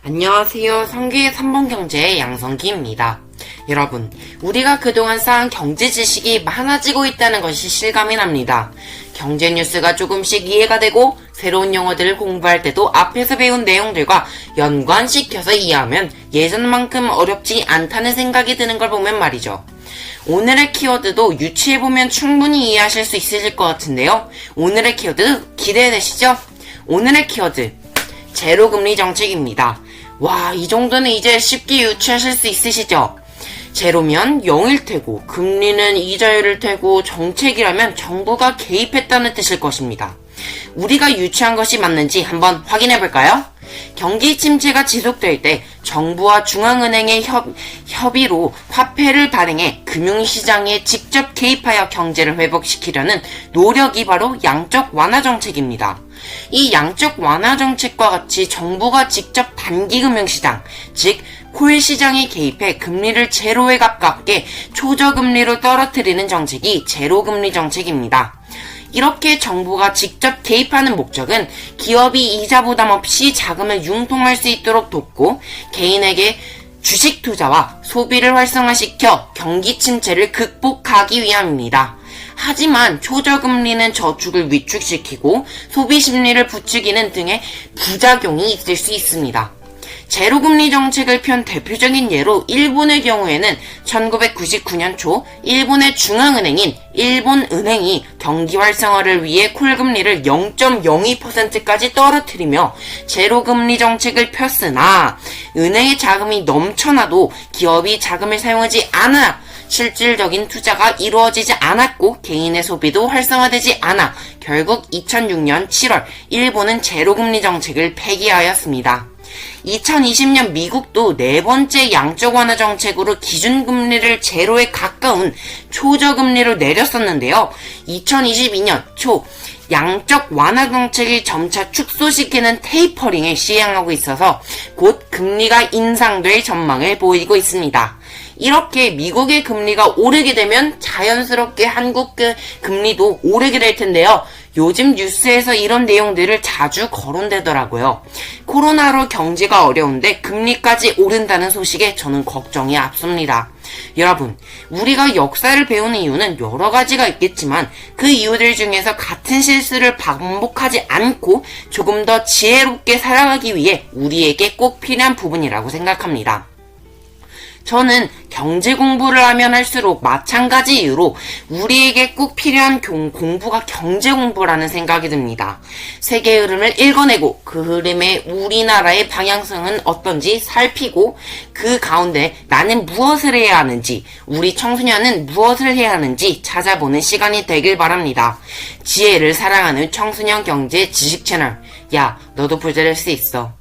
안녕하세요. 성기의 3번 경제의 양성기입니다. 여러분, 우리가 그동안 쌓은 경제 지식이 많아지고 있다는 것이 실감이 납니다. 경제 뉴스가 조금씩 이해가 되고 새로운 용어들을 공부할 때도 앞에서 배운 내용들과 연관시켜서 이해하면 예전만큼 어렵지 않다는 생각이 드는 걸 보면 말이죠. 오늘의 키워드도 유추해보면 충분히 이해하실 수 있으실 것 같은데요. 오늘의 키워드 기대되시죠? 오늘의 키워드 제로금리 정책입니다. 와, 이 정도는 이제 쉽게 유추하실 수 있으시죠? 제로면 0일 테고 금리는 이자율일 테고 정책이라면 정부가 개입했다는 뜻일 것입니다. 우리가 유추한 것이 맞는지 한번 확인해볼까요? 경기 침체가 지속될 때 정부와 중앙은행의 협의로 화폐를 발행해 금융시장에 직접 개입하여 경제를 회복시키려는 노력이 바로 양적 완화 정책입니다. 이 양적 완화 정책과 같이 정부가 직접 단기 금융시장, 즉 코일 시장에 개입해 금리를 제로에 가깝게 초저금리로 떨어뜨리는 정책이 제로금리 정책입니다. 이렇게 정부가 직접 개입하는 목적은 기업이 이자 부담 없이 자금을 융통할 수 있도록 돕고 개인에게 주식 투자와 소비를 활성화시켜 경기 침체를 극복하기 위함입니다. 하지만 초저금리는 저축을 위축시키고 소비 심리를 부추기는 등의 부작용이 있을 수 있습니다. 제로금리 정책을 편 대표적인 예로 일본의 경우에는 1999년 초 일본의 중앙은행인 일본은행이 경기 활성화를 위해 콜금리를 0.02%까지 떨어뜨리며 제로금리 정책을 폈으나 은행의 자금이 넘쳐나도 기업이 자금을 사용하지 않아 실질적인 투자가 이루어지지 않았고 개인의 소비도 활성화되지 않아 결국 2006년 7월 일본은 제로금리 정책을 폐기하였습니다. 2020년 미국도 네 번째 양적 완화 정책으로 기준금리를 제로에 가까운 초저금리로 내렸었는데요. 2022년 초 양적 완화 정책이 점차 축소시키는 테이퍼링을 시행하고 있어서 곧 금리가 인상될 전망을 보이고 있습니다. 이렇게 미국의 금리가 오르게 되면 자연스럽게 한국 금리도 오르게 될 텐데요. 요즘 뉴스에서 이런 내용들을 자주 거론되더라고요. 코로나로 경제가 어려운데 금리까지 오른다는 소식에 저는 걱정이 앞섭니다. 여러분, 우리가 역사를 배우는 이유는 여러 가지가 있겠지만 그 이유들 중에서 같은 실수를 반복하지 않고 조금 더 지혜롭게 살아가기 위해 우리에게 꼭 필요한 부분이라고 생각합니다. 저는 경제 공부를 하면 할수록 마찬가지 이유로 우리에게 꼭 필요한 공부가 경제 공부라는 생각이 듭니다. 세계 흐름을 읽어내고 그 흐름의 우리나라의 방향성은 어떤지 살피고 그 가운데 나는 무엇을 해야 하는지, 우리 청소년은 무엇을 해야 하는지 찾아보는 시간이 되길 바랍니다. 지혜를 사랑하는 청소년 경제 지식 채널, 야, 너도 부자 될 수 있어.